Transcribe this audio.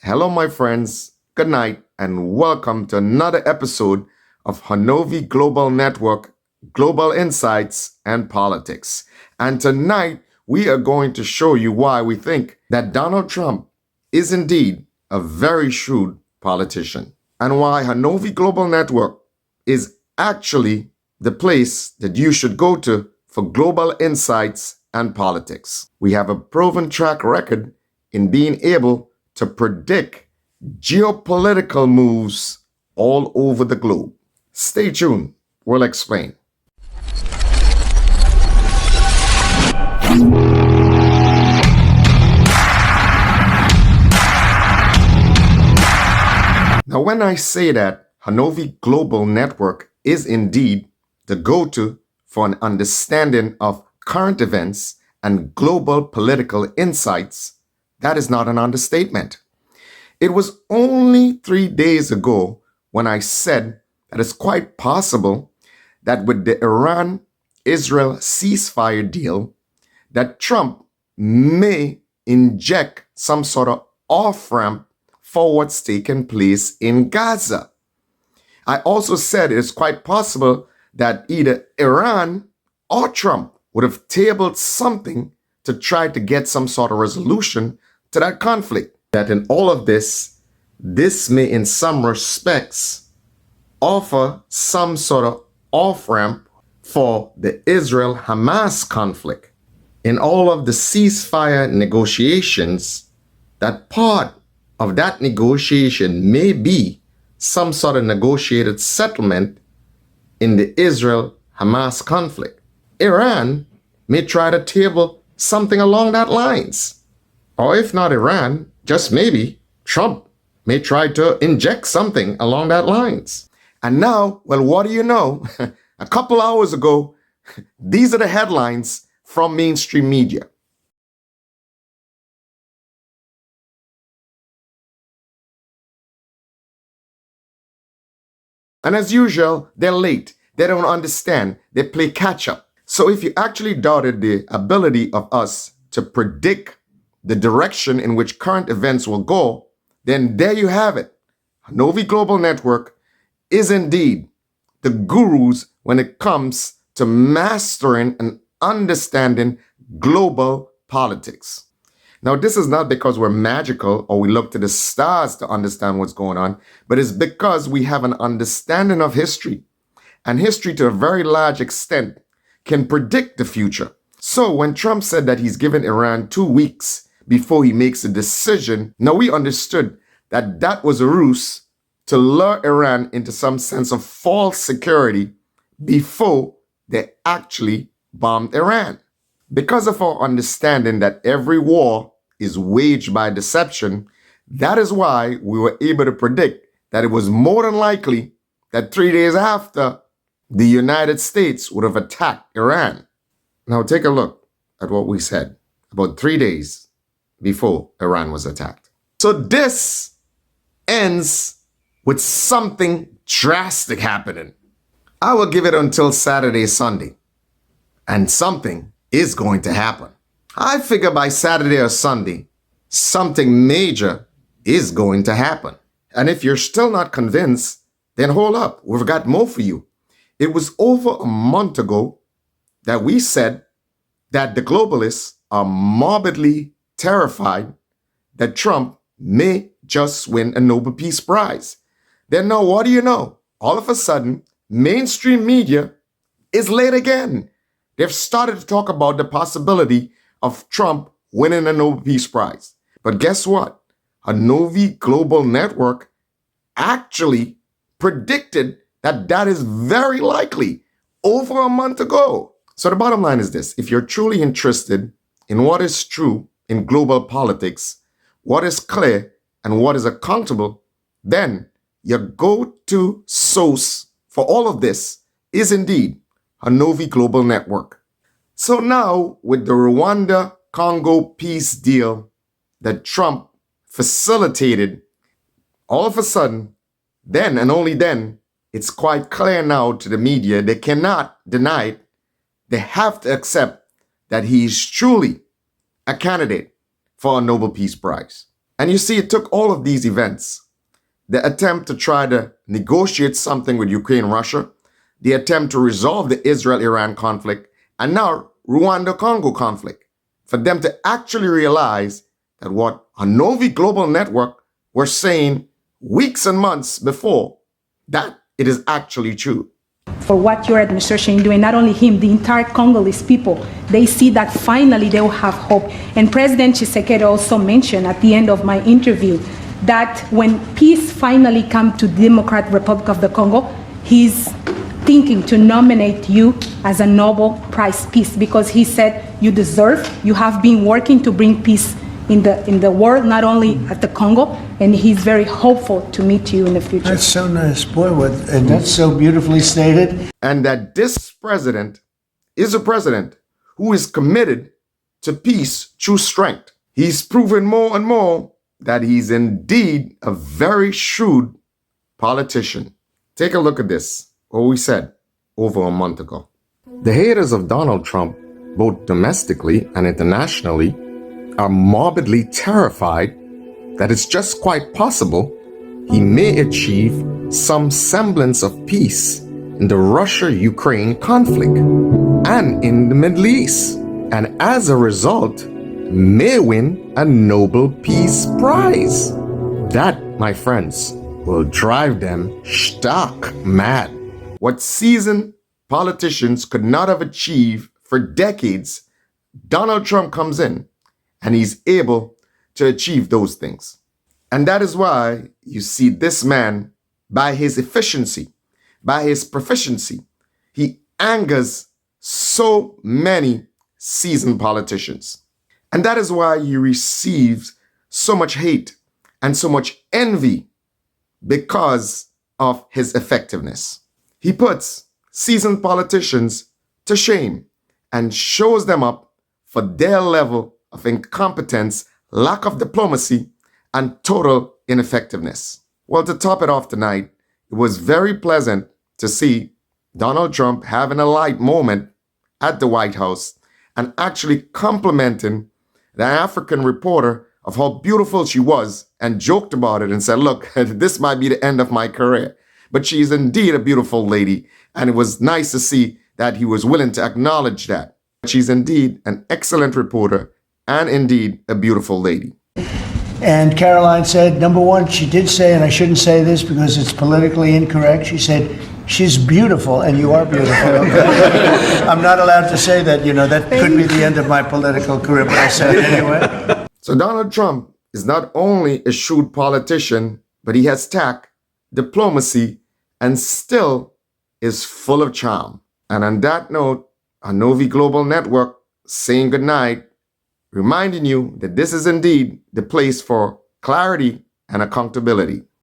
Hello, my friends. Good night, and welcome to another episode of Honovi Global Network, Global Insights and Politics. And tonight, we are going to show you why we think that Donald Trump is indeed a very shrewd politician, and why Honovi Global Network is actually the place that you should go to for global insights and politics. We have a proven track record in being able to predict geopolitical moves all over the globe. Stay tuned, we'll explain. Now, when I say that Honovi Global Network is indeed the go-to for an understanding of current events and global political insights, that is not an understatement. It was only 3 days ago when I said that it's quite possible that with the Iran-Israel ceasefire deal, that Trump may inject some sort of off-ramp for what's taking place in Gaza. I also said it is quite possible that either Iran or Trump would have tabled something to try to get some sort of resolution to that conflict. That in all of this may in some respects offer some sort of off-ramp for the Israel-Hamas conflict. In all of the ceasefire negotiations, that part of that negotiation may be some sort of negotiated settlement in the Israel-Hamas conflict. Iran may try to table something along that lines. Or if not Iran, just maybe Trump may try to inject something along that lines. And now, well, what do you know? A couple hours ago, these are the headlines from mainstream media. And as usual, they're late. They don't understand. They play catch up. So if you actually doubted the ability of us to predict the direction in which current events will go, then there you have it. Honovi Global Network is indeed the gurus when it comes to mastering and understanding global politics. Now, this is not because we're magical or we look to the stars to understand what's going on, but it's because we have an understanding of history. And history, to a very large extent, can predict the future. So when Trump said that he's given Iran 2 weeks before he makes a decision, now we understood that that was a ruse to lure Iran into some sense of false security before they actually bombed Iran. Because of our understanding that every war is waged by deception, that is why we were able to predict that it was more than likely that 3 days after, the United States would have attacked Iran. Now take a look at what we said about 3 days before Iran was attacked. So this ends with something drastic happening. I will give it until Saturday, Sunday, and something is going to happen. I figure by Saturday or Sunday, something major is going to happen. And if you're still not convinced, then hold up, we've got more for you. It was over a month ago that we said that the globalists are morbidly terrified that Trump may just win a Nobel Peace Prize. Then now, what do you know? All of a sudden, mainstream media is late again. They've started to talk about the possibility of Trump winning a Nobel Peace Prize. But guess what? Honovi Global Network actually predicted that that is very likely over a month ago. So the bottom line is this. If you're truly interested in what is true in global politics, what is clear and what is accountable, then your go-to source for all of this is indeed Honovi Global Network. So now with the Rwanda-Congo peace deal that Trump facilitated, all of a sudden, then and only then, it's quite clear now to the media, they cannot deny it. They have to accept that he is truly a candidate for a Nobel Peace Prize. And you see, it took all of these events, the attempt to try to negotiate something with Ukraine, Russia, the attempt to resolve the Israel-Iran conflict, and now Rwanda-Congo conflict, for them to actually realize that what Honovi Global Network were saying weeks and months before, that it is actually true. For what your administration is doing, not only him, the entire Congolese people, they see that finally they will have hope. And President Tshisekedi also mentioned at the end of my interview that when peace finally comes to the Democratic Republic of the Congo, he's thinking to nominate you as a Nobel Prize Peace, because he said you deserve, you have been working to bring peace in the world, not only at the Congo, and he's very hopeful to meet you in the future. That's so nice, boy, and that's so beautifully stated. And that this president is a president who is committed to peace through strength. He's proven more and more that he's indeed a very shrewd politician. Take a look at this, what we said over a month ago. The haters of Donald Trump, both domestically and internationally, are morbidly terrified that it's just quite possible he may achieve some semblance of peace in the Russia-Ukraine conflict and in the Middle East, and as a result, may win a Nobel Peace Prize. That, my friends, will drive them stark mad. What seasoned politicians could not have achieved for decades, Donald Trump comes in and he's able to achieve those things. And that is why you see this man, by his efficiency, by his proficiency, he angers so many seasoned politicians. And that is why he receives so much hate and so much envy because of his effectiveness. He puts seasoned politicians to shame and shows them up for their level of incompetence, lack of diplomacy, and total ineffectiveness. Well, to top it off tonight, it was very pleasant to see Donald Trump having a light moment at the White House and actually complimenting the African reporter of how beautiful she was and joked about it and said, look, this might be the end of my career. But she's indeed a beautiful lady. And it was nice to see that he was willing to acknowledge that. She's indeed an excellent reporter and indeed a beautiful lady. And Caroline said, number one, she did say, and I shouldn't say this because it's politically incorrect, she said, she's beautiful, and you are beautiful. Okay? I'm not allowed to say that, that could be the end of my political career, but I said it anyway. So Donald Trump is not only a shrewd politician, but he has tact, diplomacy, and still is full of charm. And on that note, Honovi Global Network saying goodnight, reminding you that this is indeed the place for clarity and accountability.